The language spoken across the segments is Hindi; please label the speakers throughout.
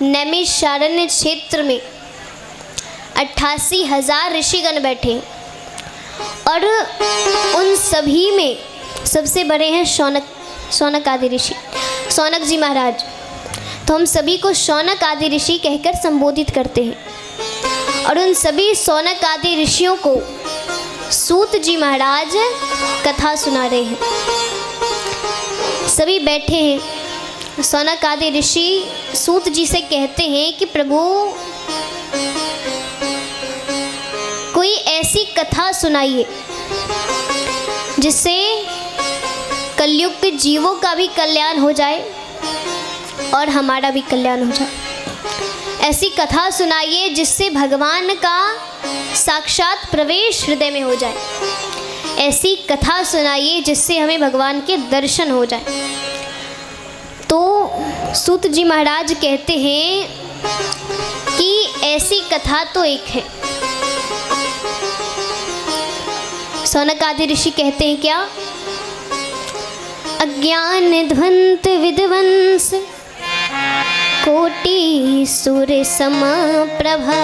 Speaker 1: नैमिषारण्य क्षेत्र में 88,000 ऋषिगण बैठे और उन सभी में सबसे बड़े हैं शौनक आदि ऋषि, शौनक जी महाराज। तो हम सभी को शौनक आदि ऋषि कहकर संबोधित करते हैं और उन सभी शौनक आदि ऋषियों को सूत जी महाराज कथा सुना रहे हैं। सभी बैठे हैं। शौनक आदि ऋषि सूत जी से कहते हैं कि प्रभु कोई ऐसी कथा सुनाइए जिससे कलयुग के जीवों का भी कल्याण हो जाए और हमारा भी कल्याण हो जाए। ऐसी कथा सुनाइए जिससे भगवान का साक्षात प्रवेश हृदय में हो जाए। ऐसी कथा सुनाइए जिससे हमें भगवान के दर्शन हो जाए। तो सूत जी महाराज कहते हैं कि ऐसी कथा तो एक है। शौनक आदि ऋषि कहते हैं क्या? अज्ञान ध्वंत विध्वंस कोटि सूर्य सम प्रभा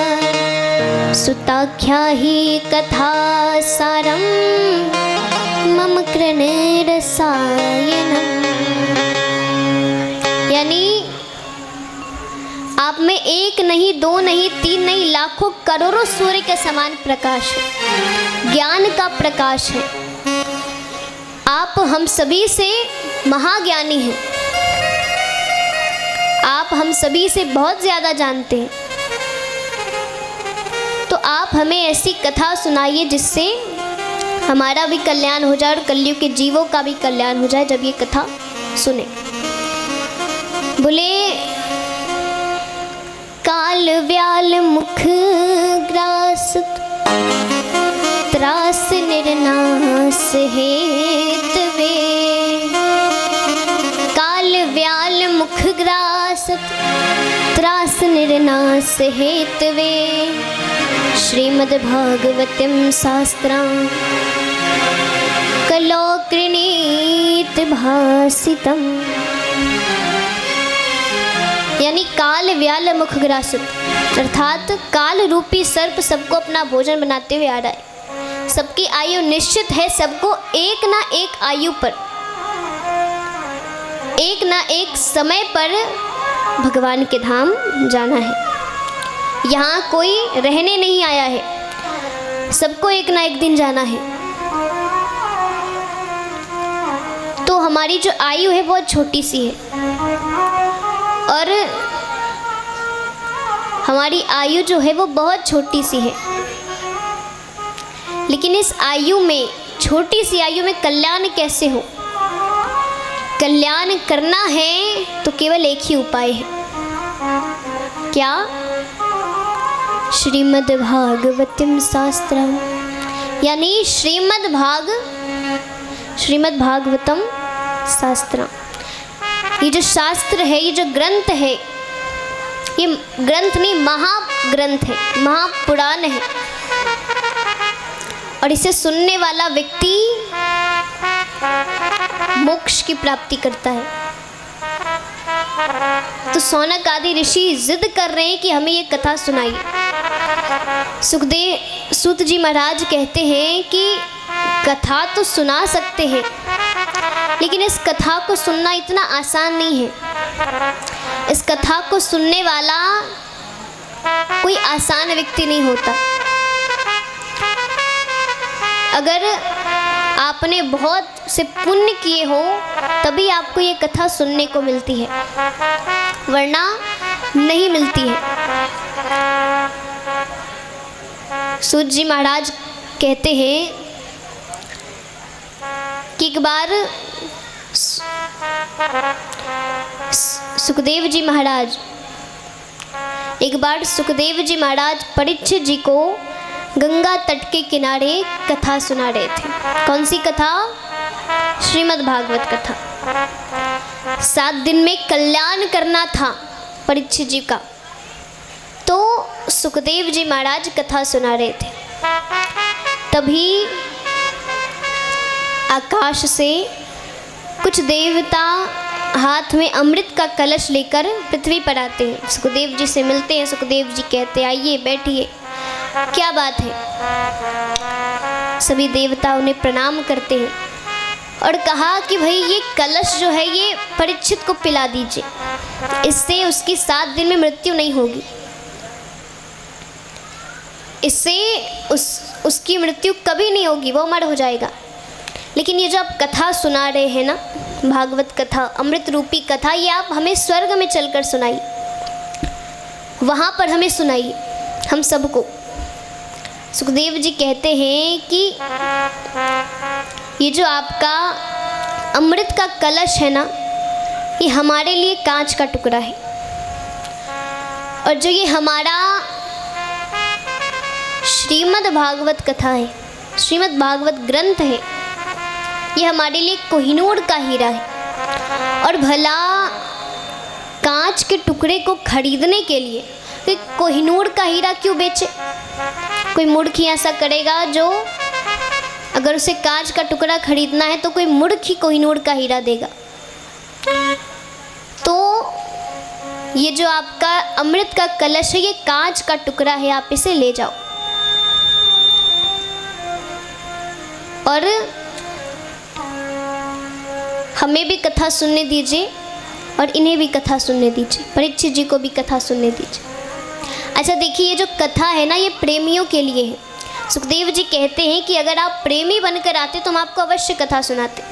Speaker 1: सुताख्या ही कथा सारम मम कृण रसायनम। यानी आप में एक नहीं, दो नहीं, तीन नहीं, लाखों करोड़ों सूर्य के समान प्रकाश है, ज्ञान का प्रकाश है। आप हम सभी से महाज्ञानी हैं। आप हम सभी से बहुत ज़्यादा जानते हैं। तो आप हमें ऐसी कथा सुनाइए जिससे हमारा भी कल्याण हो जाए और कलयुग के जीवों का भी कल्याण हो जाए जब ये कथा सुने। बोले काल व्याल मुख ग्रास त्रास निर्नाश हेतवे। काल व्याल मुख ग्रास त्रास निर्नाश हेतवे श्रीमद्भागवतम शास्त्रं कलो कृणीत भासितम। यानी काल व्याल मुख ग्रासित अर्थात काल रूपी सर्प सबको अपना भोजन बनाते हुए आ रहा है। सबकी आयु निश्चित है। सबको एक ना एक आयु पर, एक ना एक समय पर भगवान के धाम जाना है। यहाँ कोई रहने नहीं आया है, सबको एक ना एक दिन जाना है। तो हमारी जो आयु है बहुत छोटी सी है और हमारी आयु जो है वो बहुत छोटी सी है। लेकिन इस आयु में, छोटी सी आयु में कल्याण कैसे हो? कल्याण करना है तो केवल एक ही उपाय है। क्या? श्रीमद्भागवतम शास्त्रम। यानी श्रीमद्भागवतम शास्त्रम। ये जो शास्त्र है, ये जो ग्रंथ है, ये ग्रंथ नहीं, महाग्रंथ है, महापुराण है। और इसे सुनने वाला व्यक्ति मोक्ष की प्राप्ति करता है। तो शौनक आदि ऋषि जिद कर रहे हैं कि हमें ये कथा सुनाइए। सुखदेव सूत जी महाराज कहते हैं कि कथा तो सुना सकते हैं, लेकिन इस कथा को सुनना इतना आसान नहीं है। इस कथा को सुनने वाला कोई आसान व्यक्ति नहीं होता। अगर आपने बहुत से पुण्य किए हो तभी आपको ये कथा सुनने को मिलती है, वरना नहीं मिलती है। सूत जी महाराज कहते हैं कि एक बार सुखदेव जी महाराज परीक्षित जी को गंगा तट के किनारे कथा सुना रहे थे। कौन सी कथा? श्रीमद् भागवत कथा। 7 दिन में कल्याण करना था परीक्षित जी का, तो सुखदेव जी महाराज कथा सुना रहे थे। तभी आकाश से कुछ देवता हाथ में अमृत का कलश लेकर पृथ्वी पर आते हैं। सुखदेव जी से मिलते हैं। सुखदेव जी कहते हैं आइए बैठिए, क्या बात है। सभी देवता उन्हें प्रणाम करते हैं और कहा कि भाई ये कलश जो है ये परीक्षित को पिला दीजिए, इससे उसकी 7 दिन में मृत्यु नहीं होगी, इससे उसकी मृत्यु कभी नहीं होगी, वो अमर हो जाएगा। लेकिन ये जो आप कथा सुना रहे हैं ना, भागवत कथा, अमृत रूपी कथा, ये आप हमें स्वर्ग में चलकर सुनाइए, वहाँ पर हमें सुनाइए, हम सबको। सुखदेव जी कहते हैं कि ये जो आपका अमृत का कलश है ना, ये हमारे लिए कांच का टुकड़ा है, और जो ये हमारा श्रीमद् भागवत कथा है, श्रीमद् भागवत ग्रंथ है, ये हमारे लिए कोहिनूर का हीरा है। और भला कांच के टुकड़े को खरीदने के लिए कोई कोहिनूर का हीरा क्यों बेचे? कोई मूर्ख ही ऐसा करेगा जो अगर उसे कांच का टुकड़ा खरीदना है तो कोई मूर्ख ही कोहिनूर का हीरा देगा। तो ये जो आपका अमृत का कलश है ये कांच का टुकड़ा है, आप इसे ले जाओ और हमें भी कथा सुनने दीजिए और इन्हें भी कथा सुनने दीजिए, परीक्षित जी को भी कथा सुनने दीजिए। अच्छा देखिए, ये जो कथा है ना ये प्रेमियों के लिए है। सुखदेव जी कहते हैं कि अगर आप प्रेमी बनकर आते तो हम आपको अवश्य कथा सुनाते।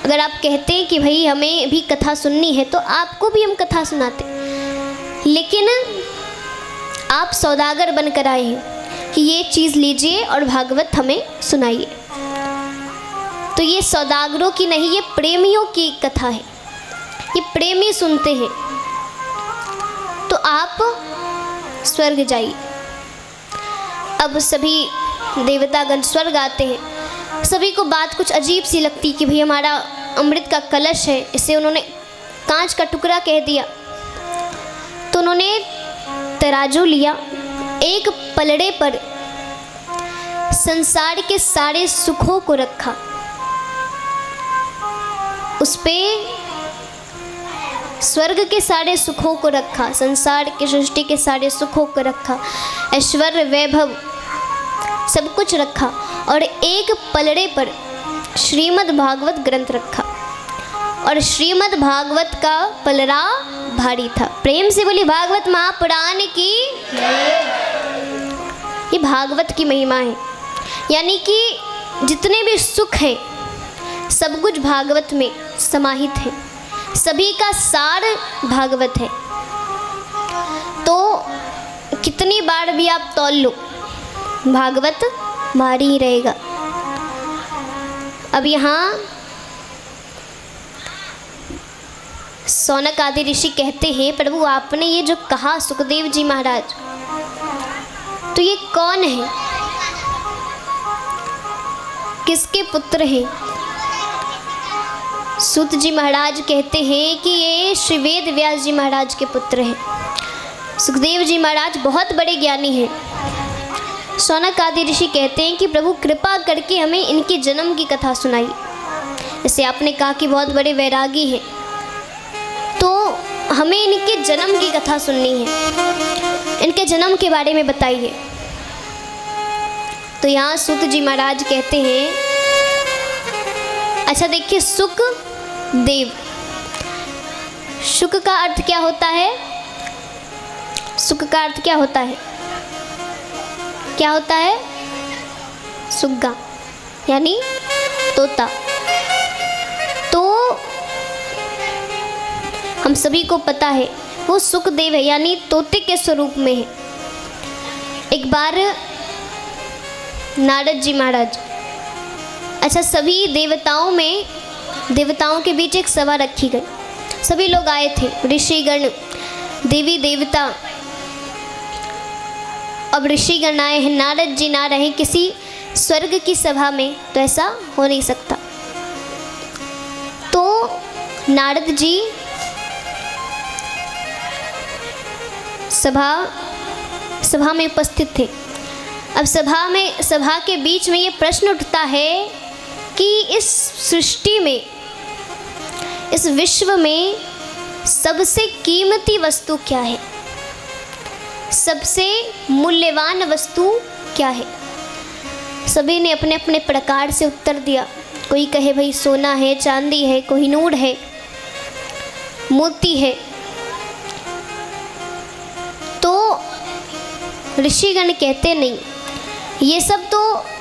Speaker 1: अगर आप कहते हैं कि भाई हमें भी कथा सुननी है तो आपको भी हम कथा सुनाते। लेकिन आप सौदागर बनकर आए हैं कि ये चीज़ लीजिए और भागवत हमें सुनाइए। तो ये सौदागरों की नहीं, ये प्रेमियों की कथा है, ये प्रेमी सुनते हैं। तो आप स्वर्ग जाइए। अब सभी देवतागण स्वर्ग आते हैं। सभी को बात कुछ अजीब सी लगती कि भाई हमारा अमृत का कलश है, इसे उन्होंने कांच का टुकड़ा कह दिया। तो उन्होंने तराजू लिया, एक पलड़े पर संसार के सारे सुखों को रखा, उस पे स्वर्ग के सारे सुखों को रखा, संसार की सृष्टि के सारे सुखों को रखा, ऐश्वर्य वैभव सब कुछ रखा, और एक पलड़े पर श्रीमद् भागवत ग्रंथ रखा। और श्रीमद् भागवत का पलड़ा भारी था। प्रेम से बोली भागवत महापुराण की। ये भागवत की महिमा है, यानी कि जितने भी सुख हैं सब कुछ भागवत में समाहित है, सभी का सार भागवत है। तो कितनी बार भी आप तौल लो, भागवत भारी ही रहेगा। अब यहाँ सौनक आदि ऋषि कहते हैं प्रभु आपने ये जो कहा सुखदेव जी महाराज, तो ये कौन है, किसके पुत्र हैं? सूत जी महाराज कहते हैं कि ये श्री वेद व्यास जी महाराज के पुत्र हैं। सुखदेव जी महाराज बहुत बड़े ज्ञानी हैं। सौनक आदि ऋषि कहते हैं कि प्रभु कृपा करके हमें इनके जन्म की कथा सुनाई। जैसे आपने कहा कि बहुत बड़े वैरागी हैं, तो हमें इनके जन्म की कथा सुननी है, इनके जन्म के बारे में बताइए। तो यहाँ सूत जी महाराज कहते हैं, अच्छा देखिए, सुख देव, सुख का अर्थ क्या होता है? सुख का अर्थ क्या होता है? क्या होता है? सुग्गा यानी तोता। तो हम सभी को पता है वो सुखदेव है, यानी तोते के स्वरूप में है। एक बार नारद जी महाराज, अच्छा सभी देवताओं के बीच एक सभा रखी गई। सभी लोग आए थे, ऋषिगण, देवी देवता। अब ऋषिगण आए हैं, नारद जी ना रहे किसी स्वर्ग की सभा में, तो ऐसा हो नहीं सकता। तो नारद जी सभा में उपस्थित थे। अब सभा के बीच में ये प्रश्न उठता है कि इस सृष्टि में इस विश्व में सबसे कीमती वस्तु क्या है, सबसे मूल्यवान वस्तु क्या है। सभी ने अपने अपने प्रकार से उत्तर दिया। कोई कहे भाई सोना है, चांदी है, कोहिनूर है, मोती है। तो ऋषिगण कहते नहीं, ये सब तो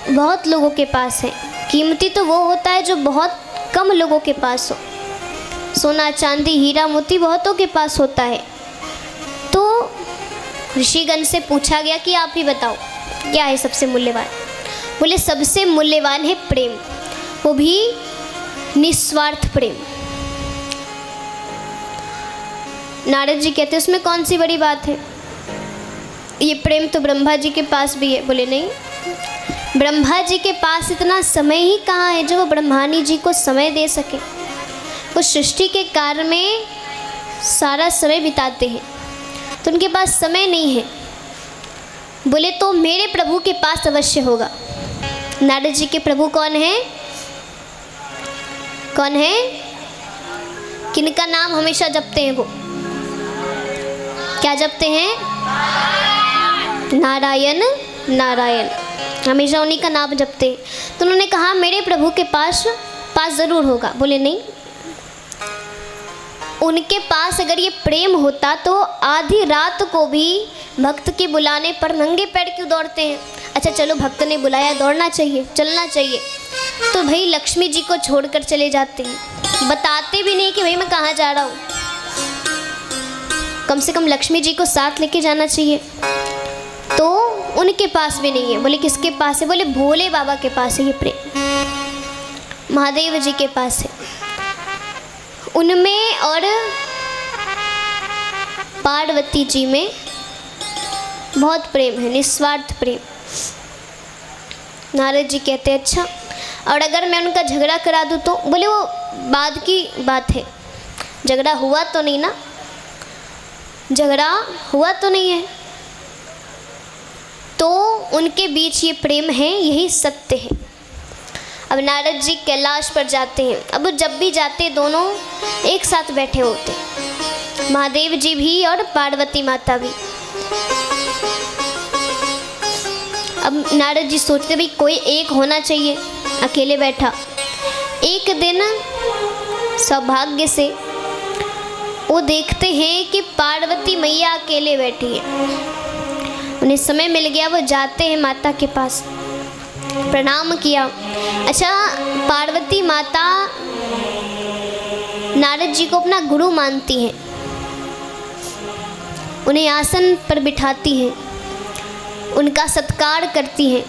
Speaker 1: बहुत लोगों के पास है। कीमती तो वो होता है जो बहुत कम लोगों के पास हो। सोना, चांदी, हीरा, मोती बहुतों के पास होता है। तो ऋषिगण से पूछा गया कि आप ही बताओ क्या है सबसे मूल्यवान। बोले सबसे मूल्यवान है प्रेम, वो भी निस्वार्थ प्रेम। नारद जी कहते उसमें कौन सी बड़ी बात है, ये प्रेम तो ब्रह्मा जी के पास भी है। बोले नहीं, ब्रह्मा जी के पास इतना समय ही कहाँ है जो वो ब्रह्मानी जी को समय दे सके। वो सृष्टि के कार्य में सारा समय बिताते हैं, तो उनके पास समय नहीं है। बोले तो मेरे प्रभु के पास अवश्य होगा। नारद जी के प्रभु कौन है, कौन है, किनका नाम हमेशा जपते हैं वो, क्या जपते हैं, नारायण नारायण, हमेशा उन्हीं का नाम जपते हैं। तो उन्होंने कहा मेरे प्रभु के पास ज़रूर होगा। बोले नहीं, उनके पास अगर ये प्रेम होता तो आधी रात को भी भक्त के बुलाने पर नंगे पैर क्यों दौड़ते हैं। अच्छा चलो भक्त ने बुलाया, दौड़ना चाहिए, चलना चाहिए, तो भाई लक्ष्मी जी को छोड़कर चले जाते हैं। बताते भी नहीं कि भाई मैं कहाँ जा रहा हूँ, कम से कम लक्ष्मी जी को साथ लेके जाना चाहिए। तो उनके पास भी नहीं है। बोले किसके पास है, बोले भोले बाबा के पास है ये प्रेम, महादेव जी के पास है। उनमें और पार्वती जी में बहुत प्रेम है, निस्वार्थ प्रेम। नारद जी कहते अच्छा, और अगर मैं उनका झगड़ा करा दूँ तो। बोले वो बाद की बात है, झगड़ा हुआ तो नहीं ना, झगड़ा हुआ तो नहीं है। तो उनके बीच ये प्रेम है, यही सत्य है। अब नारद जी कैलाश पर जाते हैं। अब जब भी जाते दोनों एक साथ बैठे होते, महादेव जी भी और पार्वती माता भी। अब नारद जी सोचते भाई कोई एक होना चाहिए, अकेले बैठा। एक दिन सौभाग्य से वो देखते हैं कि पार्वती मैया अकेले बैठी है। उन्हें समय मिल गया, वो जाते हैं माता के पास, प्रणाम किया। अच्छा, पार्वती माता नारद जी को अपना गुरु मानती हैं, उन्हें आसन पर बिठाती हैं, उनका सत्कार करती हैं।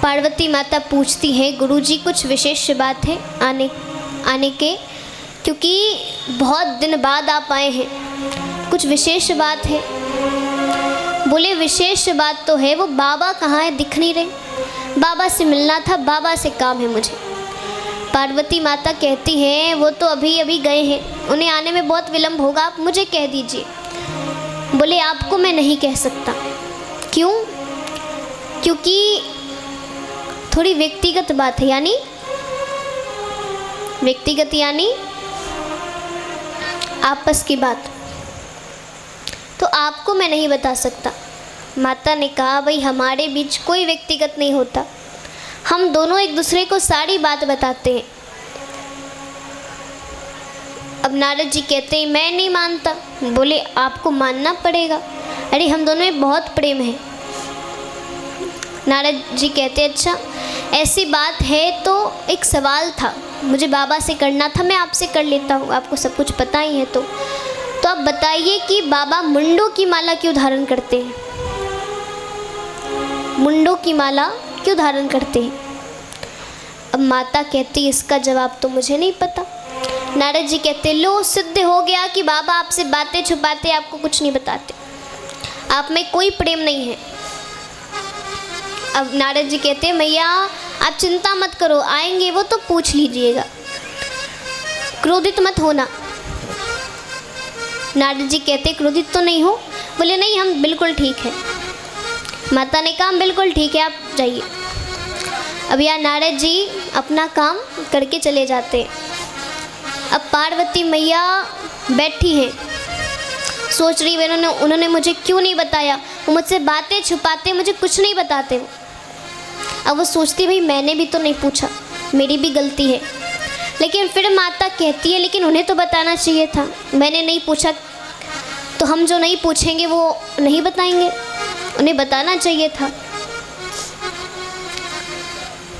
Speaker 1: पार्वती माता पूछती है गुरुजी कुछ विशेष बात है आने के, क्योंकि बहुत दिन बाद आप आए हैं, कुछ विशेष बात है। बोले विशेष बात तो है, वो बाबा कहाँ है, दिख नहीं रहे, बाबा से मिलना था, बाबा से काम है मुझे। पार्वती माता कहती हैं वो तो अभी अभी गए हैं, उन्हें आने में बहुत विलम्ब होगा, आप मुझे कह दीजिए। बोले आपको मैं नहीं कह सकता। क्यों? क्योंकि थोड़ी व्यक्तिगत बात है, यानी व्यक्तिगत यानी आपस की बात, तो आपको मैं नहीं बता सकता। माता ने कहा भाई हमारे बीच कोई व्यक्तिगत नहीं होता, हम दोनों एक दूसरे को सारी बात बताते हैं। अब नारद जी कहते हैं मैं नहीं मानता। बोले आपको मानना पड़ेगा, अरे हम दोनों में बहुत प्रेम है। नारद जी कहते अच्छा ऐसी बात है तो एक सवाल था, मुझे बाबा से करना था, मैं आपसे कर लेता हूँ, आपको सब कुछ पता ही है। तो आप बताइए कि बाबा मुंडों की माला क्यों धारण करते हैं, मुंडों की माला क्यों धारण करते हैं। अब माता कहती इसका जवाब तो मुझे नहीं पता। नारद जी कहते लो सिद्ध हो गया कि बाबा आपसे बातें छुपाते, आपको कुछ नहीं बताते, आप में कोई प्रेम नहीं है। अब नारद जी कहते मैया आप चिंता मत करो, आएंगे वो तो पूछ लीजिएगा, क्रोधित मत होना। नारद जी कहते क्रोधित तो नहीं हो। बोले नहीं हम बिल्कुल ठीक है। माता ने कहा बिल्कुल ठीक है, आप जाइए। अब यार नारद जी अपना काम करके चले जाते हैं। अब पार्वती मैया बैठी हैं, सोच रही है उन्होंने मुझे क्यों नहीं बताया, वो मुझसे बातें छुपाते, मुझे कुछ नहीं बताते वो। अब वो सोचती भाई मैंने भी तो नहीं पूछा, मेरी भी गलती है। लेकिन फिर माता कहती है लेकिन उन्हें तो बताना चाहिए था, मैंने नहीं पूछा तो हम जो नहीं पूछेंगे वो नहीं बताएंगे, उन्हें बताना चाहिए था।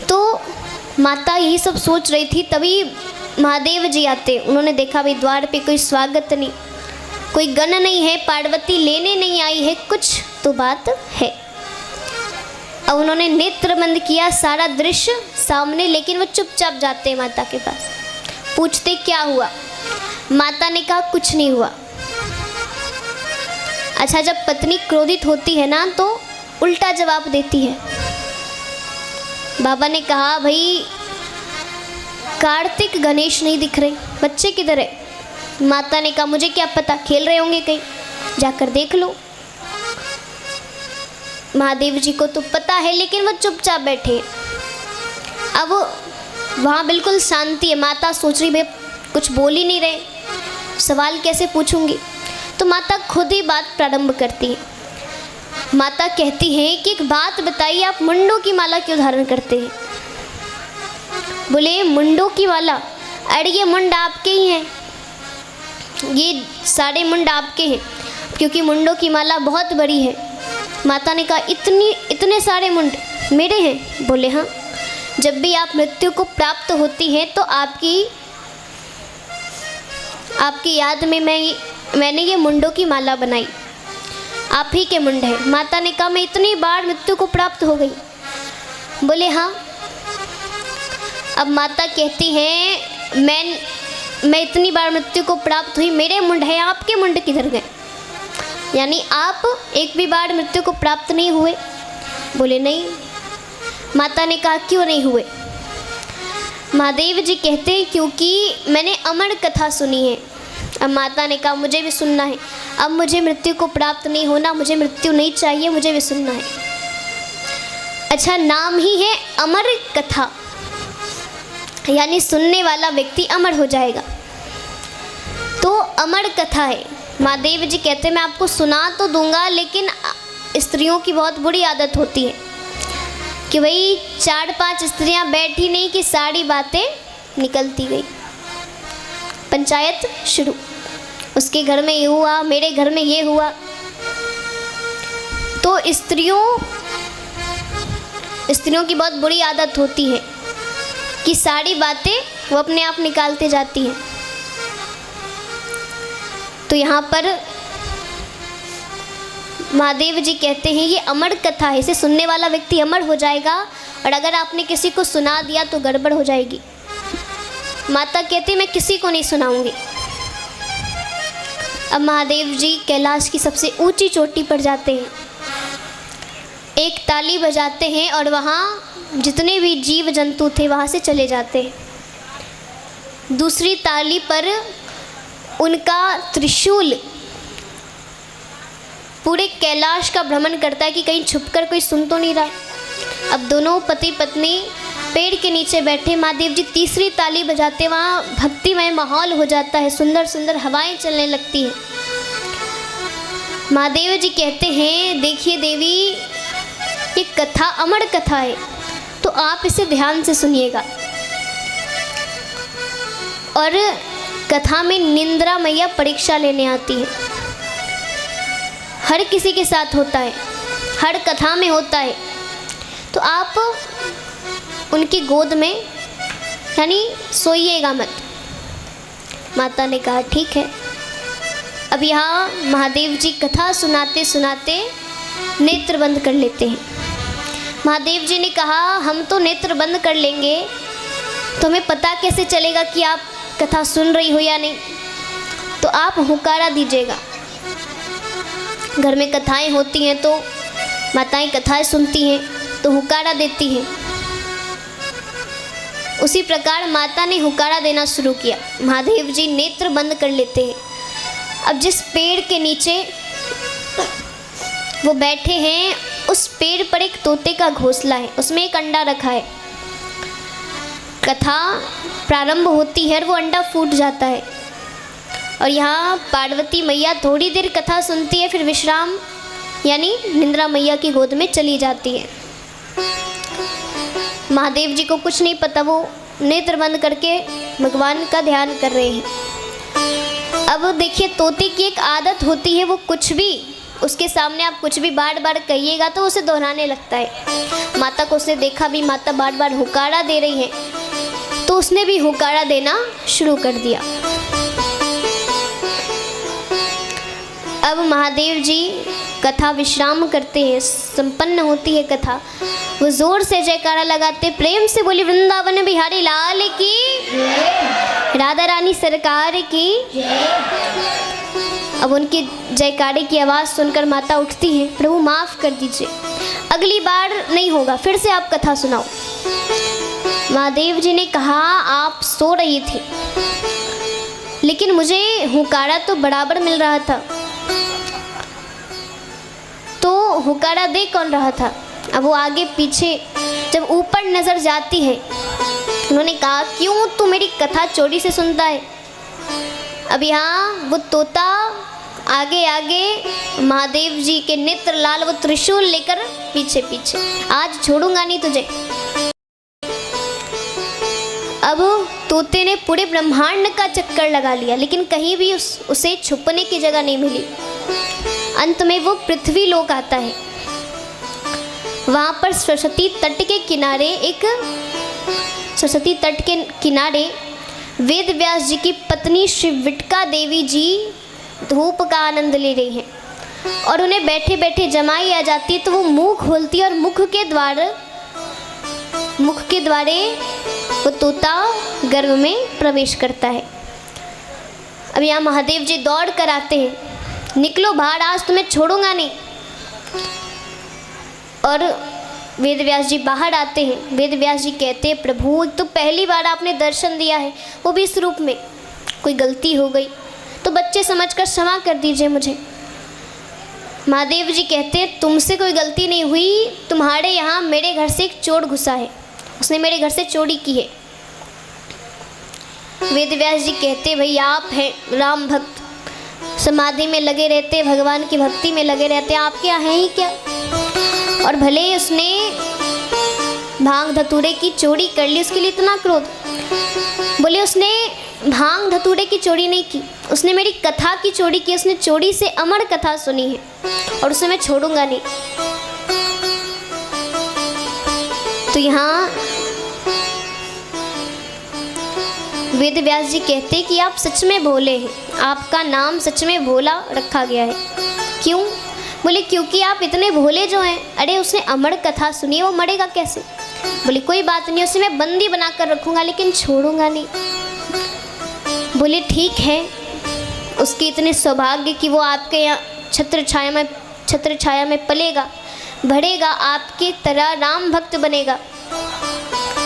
Speaker 1: तो माता यही सब सोच रही थी, तभी महादेव जी आते। उन्होंने देखा भाई द्वार पे कोई स्वागत नहीं, कोई गण नहीं है, पार्वती लेने नहीं आई है, कुछ तो बात है। अब उन्होंने नेत्र बंद किया, सारा दृश्य सामने, लेकिन वो चुपचाप जाते हैं माता के पास। पूछते क्या हुआ, माता ने कहा कुछ नहीं हुआ। अच्छा, जब पत्नी क्रोधित होती है ना तो उल्टा जवाब देती है। बाबा ने कहा भाई कार्तिक गणेश नहीं दिख रहे, बच्चे किधर है? माता ने कहा मुझे क्या पता, खेल रहे होंगे कहीं, जाकर देख लो। महादेव जी को तो पता है, लेकिन वो चुपचाप बैठे। अब वहाँ बिल्कुल शांति है। माता सोच रही भाई कुछ बोल ही नहीं रहे, सवाल कैसे पूछूंगी। तो माता खुद ही बात प्रारंभ करती है। माता कहती हैं कि एक बात बताइए, आप मुंडों की माला क्यों धारण करते हैं? बोले मुंडों की माला? अरे ये मुंड आपके ही हैं, ये सारे मुंड आपके हैं, क्योंकि मुंडों की माला बहुत बड़ी है। माता ने कहा इतने सारे मुंड मेरे हैं? बोले हाँ, जब भी आप मृत्यु को प्राप्त होती हैं तो आपकी याद में मैंने ये मुंडों की माला बनाई, आप ही के मुंड है। माता ने कहा मैं इतनी बार मृत्यु को प्राप्त हो गई? बोले हाँ। अब माता कहती हैं मैं इतनी बार मृत्यु को प्राप्त हुई, मेरे मुंड है, आपके मुंड किधर गए? यानी आप एक भी बार मृत्यु को प्राप्त नहीं हुए? बोले नहीं। माता ने कहा क्यों नहीं हुए? महादेव जी कहते हैं क्योंकि मैंने अमर कथा सुनी है। अब माता ने कहा मुझे भी सुनना है, अब मुझे मृत्यु को प्राप्त नहीं होना, मुझे मृत्यु नहीं चाहिए, मुझे भी सुनना है। अच्छा, नाम ही है अमर कथा, यानी सुनने वाला व्यक्ति अमर हो जाएगा, तो अमर कथा है। महादेव जी कहते हैं मैं आपको सुना तो दूंगा, लेकिन स्त्रियों की बहुत बुरी आदत होती है कि वही 4-5 स्त्रियां बैठी नहीं कि सारी बातें निकलती गई, पंचायत शुरू, उसके घर में ये हुआ, मेरे घर में ये हुआ। तो स्त्रियों की बहुत बुरी आदत होती है कि सारी बातें वो अपने आप निकालते जाती हैं। तो यहाँ पर महादेव जी कहते हैं ये अमर कथा है, इसे सुनने वाला व्यक्ति अमर हो जाएगा, और अगर आपने किसी को सुना दिया तो गड़बड़ हो जाएगी। माता कहती मैं किसी को नहीं सुनाऊंगी। अब महादेव जी कैलाश की सबसे ऊंची चोटी पर जाते हैं, एक ताली बजाते हैं और वहाँ जितने भी जीव जंतु थे वहाँ से चले जाते हैं। दूसरी ताली पर उनका त्रिशूल पूरे कैलाश का भ्रमण करता है कि कहीं छुपकर कोई सुन तो नहीं रहा। अब दोनों पति पत्नी पेड़ के नीचे बैठे, महादेव जी तीसरी ताली बजाते, वहाँ भक्तिमय माहौल हो जाता है, सुंदर सुंदर हवाएं चलने लगती हैं। महादेव जी कहते हैं देखिए देवी, ये कथा अमर कथा है, तो आप इसे ध्यान से सुनिएगा। और कथा में निंद्रा मैया परीक्षा लेने आती है, हर किसी के साथ होता है, हर कथा में होता है, तो आप उनकी गोद में यानी सोइएगा मत। माता ने कहा ठीक है। अब यहाँ महादेव जी कथा सुनाते सुनाते नेत्र बंद कर लेते हैं। महादेव जी ने कहा हम तो नेत्र बंद कर लेंगे, तो हमें पता कैसे चलेगा कि आप कथा सुन रही हो या नहीं? तो आप हुकारा दीजिएगा। घर में कथाएं होती हैं तो माताएं कथाएं सुनती हैं तो हुकारा देती हैं। उसी प्रकार माता ने हुकारा देना शुरू किया। महादेव जी नेत्र बंद कर लेते हैं। अब जिस पेड़ के नीचे वो बैठे हैं, उस पेड़ पर एक तोते का घोंसला है, उसमें एक अंडा रखा है। कथा प्रारंभ होती है और वो अंडा फूट जाता है। और यहाँ पार्वती मैया थोड़ी देर कथा सुनती है, फिर विश्राम यानी निंद्रा मैया की गोद में चली जाती है। महादेव जी को कुछ नहीं पता, वो नेत्र बंद करके भगवान का ध्यान कर रहे हैं। अब देखिए, तोते की एक आदत होती है, वो कुछ भी उसके सामने आप कुछ भी बार बार कहिएगा तो उसे दोहराने लगता है। माता को उसने देखा भी, माता बार बार हुकारा दे रही है, तो उसने भी हुकारा देना शुरू कर दिया। अब महादेव जी कथा विश्राम करते हैं, संपन्न होती है कथा। वो जोर से जयकारा लगाते, प्रेम से बोली वृंदावन बिहारी लाल की, राधा रानी सरकार की। अब उनकी जयकारे की आवाज़ सुनकर माता उठती है, प्रभु माफ़ कर दीजिए, अगली बार नहीं होगा, फिर से आप कथा सुनाओ। महादेव जी ने कहा, आप सो रही थी, लेकिन मुझे हुकारा तो बराबर मिल रहा था, तो हुकारा दे कौन रहा था? अब वो आगे पीछे जब ऊपर नज़र जाती है, उन्होंने कहा, क्यों तू मेरी कथा चोरी से सुनता है? अब यहाँ वो तोता आगे आगे, महादेव जी के नेत्र लाल, वो त्रिशूल लेकर पीछे पीछे, आज छोड़ूंगा नहीं तुझे। अब तोते ने पूरे ब्रह्मांड का चक्कर लगा लिया, लेकिन कहीं भी उसे छुपने की जगह नहीं मिली। अंत में वो पृथ्वी लोक आता है। वहाँ पर सरस्वती तट के किनारे वेद व्यास जी की पत्नी श्री विटका देवी जी धूप का आनंद ले रही हैं, और उन्हें बैठे बैठे जमाई आ जाती है, तो वो मुंह खोलती है और मुख के द्वारे वो तोता गर्भ में प्रवेश करता है। अब यहाँ महादेव जी दौड़ कर आते हैं, निकलो बाहर, आज तुम्हें छोड़ूंगा नहीं। और वेद व्यास जी बाहर आते हैं। वेद व्यास जी कहते हैं, प्रभु तो पहली बार आपने दर्शन दिया है, वो भी इस रूप में, कोई गलती हो गई तो बच्चे समझकर क्षमा कर दीजिए मुझे। महादेव जी कहते हैं, तुमसे कोई गलती नहीं हुई, तुम्हारे यहाँ मेरे घर से एक चोर घुसा है, उसने मेरे घर से चोरी की है। वेद व्यास जी कहते, भाई आप हैं राम भक्त, समाधि में लगे रहते, भगवान की भक्ति में लगे रहते, आपके यहाँ है ही क्या? और भले ही उसने भांग धतूरे की चोरी कर ली, उसके लिए इतना क्रोध? बोले, उसने भांग धतूरे की चोरी नहीं की, उसने मेरी कथा की चोरी की, उसने चोरी से अमर कथा सुनी है, और उसे मैं छोड़ूंगा नहीं। तो यहाँ वेद व्यास जी कहते कि आप सच में भोले हैं, आपका नाम सच में भोला रखा गया है। क्यों? बोले, क्योंकि आप इतने भोले जो हैं। अरे उसने अमर कथा सुनी है, वो मरेगा कैसे? बोले, कोई बात नहीं, उसे मैं बंदी बनाकर रखूँगा, लेकिन छोड़ूंगा नहीं। बोले, ठीक है, उसकी इतने सौभाग्य कि वो आपके यहाँ छत्र छाया में पलेगा बढ़ेगा, आपके तरह राम भक्त बनेगा,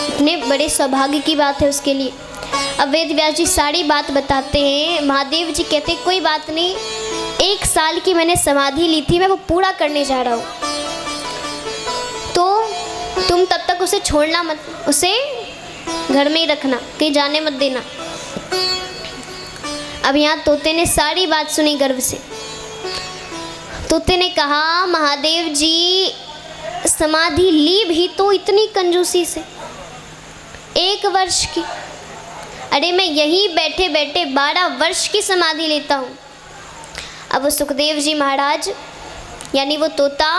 Speaker 1: इतने बड़े सौभाग्य की बात है उसके लिए। अब वेद व्यास जी सारी बात बताते हैं। महादेव जी कहते, कोई बात नहीं, 1 साल की मैंने समाधि ली थी, मैं वो पूरा करने जा रहा हूँ, तो तुम तब तक उसे छोड़ना मत, उसे घर में ही रखना, कहीं जाने मत देना। अब यहाँ तोते ने सारी बात सुनी गर्व से। तोते ने कहा, महादेव जी समाधि ली भी तो इतनी कंजूसी से, 1 वर्ष की। अरे मैं यहीं बैठे बैठे 12 वर्ष की समाधि लेता हूँ। अब वो सुखदेव जी महाराज यानी वो तोता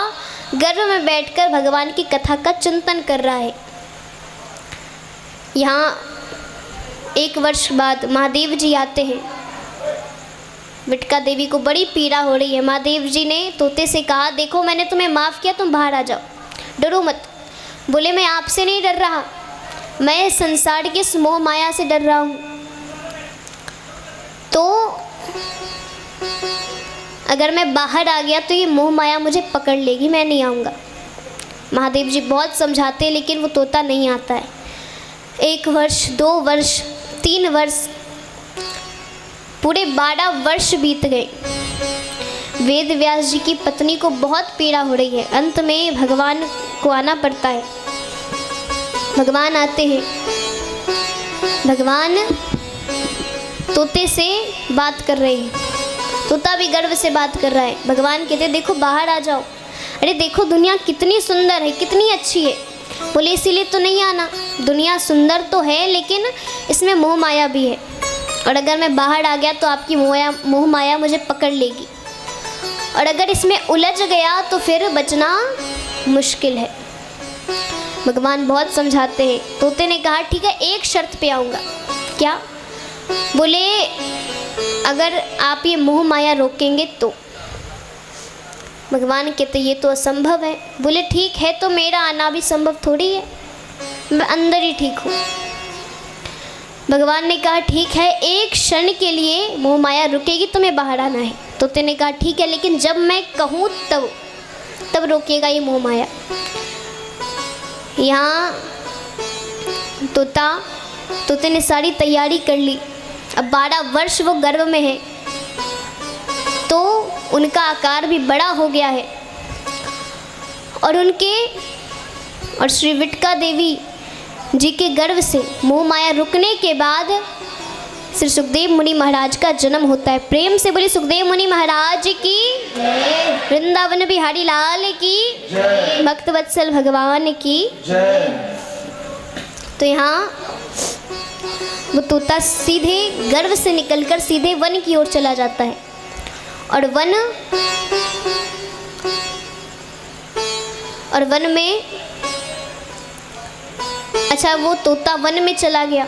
Speaker 1: गर्भ में बैठकर भगवान की कथा का चिंतन कर रहा है। यहाँ 1 वर्ष बाद महादेव जी आते हैं। विटका देवी को बड़ी पीड़ा हो रही है। महादेव जी ने तोते से कहा, देखो मैंने तुम्हें माफ़ किया, तुम बाहर आ जाओ, डरो मत। बोले, मैं आपसे नहीं डर रहा, मैं संसार के इस मोह माया से डर रहा हूँ। तो अगर मैं बाहर आ गया तो ये मोह माया मुझे पकड़ लेगी, मैं नहीं आऊँगा। महादेव जी बहुत समझाते हैं, लेकिन वो तोता नहीं आता है। 1 वर्ष, 2 वर्ष, 3 वर्ष, पूरे 12 वर्ष बीत गए। वेद व्यास जी की पत्नी को बहुत पीड़ा हो रही है। अंत में भगवान को आना पड़ता है। भगवान आते हैं भगवान तोते से बात कर रहे हैं। तोता भी गर्व से बात कर रहा है। भगवान कहते हैं देखो बाहर आ जाओ। अरे देखो दुनिया कितनी सुंदर है, कितनी अच्छी है। बोले इसीलिए तो नहीं आना। दुनिया सुंदर तो है लेकिन इसमें मोह माया भी है, और अगर मैं बाहर आ गया तो आपकी मोह माया मुझे पकड़ लेगी, और अगर इसमें उलझ गया तो फिर बचना मुश्किल है। भगवान बहुत समझाते हैं। तोते ने कहा ठीक है, एक शर्त पे आऊँगा। क्या? बोले अगर आप ये मोह माया रोकेंगे तो। भगवान कहते ये तो असंभव है। बोले ठीक है, तो मेरा आना भी संभव थोड़ी है, मैं अंदर ही ठीक हूँ। भगवान ने कहा ठीक है, एक क्षण के लिए मोह माया रुकेगी, तुम्हें बाहर आना है। तोते ने कहा ठीक है, लेकिन जब मैं कहूँ तब रोकेगा ये मोह माया। यहाँ तोते ने सारी तैयारी कर ली। अब 12 वर्ष वो गर्भ में है, तो उनका आकार भी बड़ा हो गया है। और श्री विटका देवी जी के गर्भ से मोह माया रुकने के बाद श्री सुखदेव मुनि महाराज का जन्म होता है। प्रेम से बोली सुखदेव मुनि महाराज की, वृंदावन बिहारी लाल की, भक्तवत्सल भगवान की। तो यहाँ वो तोता सीधे गर्भ से निकलकर सीधे वन की ओर चला जाता है। और वन में अच्छा वो तोता वन में चला गया।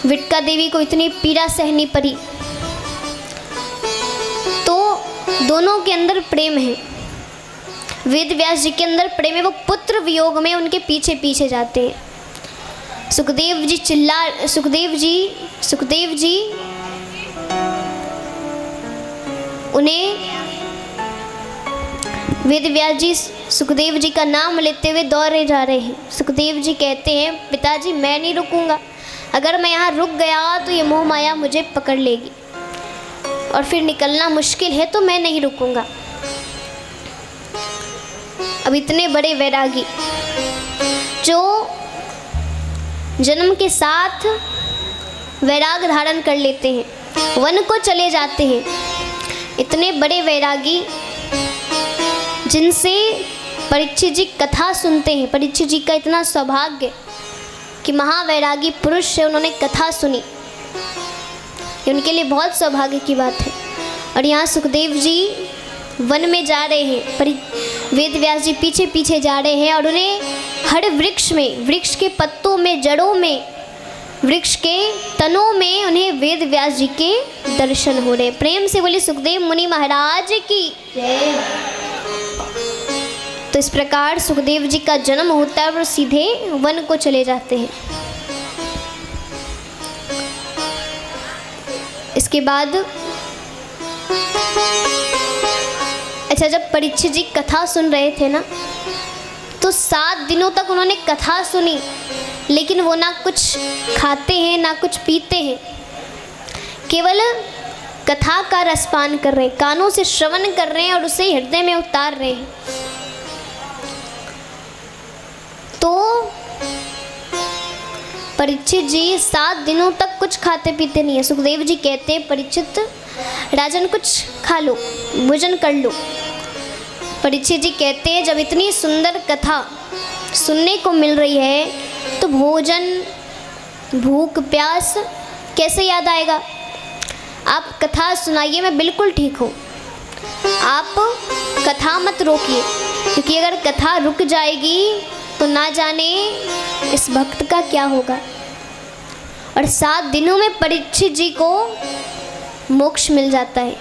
Speaker 1: विटका देवी को इतनी पीड़ा सहनी पड़ी। तो दोनों के अंदर प्रेम है, वेद व्यास जी के अंदर प्रेम है। वो पुत्र वियोग में उनके पीछे पीछे जाते हैं। सुखदेव जी उन्हें वेद व्यास जी सुखदेव जी का नाम लेते हुए दौड़े जा रहे हैं। सुखदेव जी कहते हैं पिताजी मैं नहीं रुकूंगा, अगर मैं यहाँ रुक गया तो ये मोह माया मुझे पकड़ लेगी और फिर निकलना मुश्किल है, तो मैं नहीं रुकूंगा। अब इतने बड़े वैरागी जो जन्म के साथ वैराग धारण कर लेते हैं, वन को चले जाते हैं। इतने बड़े वैरागी जिनसे परीक्षित जी कथा सुनते हैं। परीक्षित जी का इतना सौभाग्य कि महावैरागी पुरुष है, उन्होंने कथा सुनी, ये उनके लिए बहुत सौभाग्य की बात है। और यहाँ सुखदेव जी वन में जा रहे हैं, वेद व्यास जी पीछे पीछे जा रहे हैं, और उन्हें हर वृक्ष में, वृक्ष के पत्तों में, जड़ों में, वृक्ष के तनों में उन्हें वेद व्यास जी के दर्शन हो रहे। प्रेम से बोले सुखदेव मुनि महाराज की जय। तो इस प्रकार सुखदेव जी का जन्म होता है और सीधे वन को चले जाते हैं। इसके बाद अच्छा, जब परीक्षित जी कथा सुन रहे थे ना, तो 7 दिनों तक उन्होंने कथा सुनी, लेकिन वो ना कुछ खाते हैं ना कुछ पीते हैं, केवल कथा का रसपान कर रहे हैं, कानों से श्रवण कर रहे हैं और उसे हृदय में उतार रहे हैं। तो परीक्षित जी 7 दिनों तक कुछ खाते पीते नहीं है। सुखदेव जी कहते हैं परीक्षित राजन कुछ खा लो, भोजन कर लो। परीक्षित जी कहते हैं जब इतनी सुंदर कथा सुनने को मिल रही है तो भोजन, भूख, प्यास कैसे याद आएगा। आप कथा सुनाइए, मैं बिल्कुल ठीक हूँ, आप कथा मत रोकिए, क्योंकि अगर कथा रुक जाएगी तो ना जाने इस भक्त का क्या होगा। और 7 दिनों में परीक्षित जी को मोक्ष मिल जाता है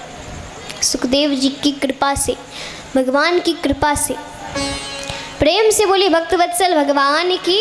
Speaker 1: सुखदेव जी की कृपा से, भगवान की कृपा से। प्रेम से बोली भक्तवत्सल भगवान की।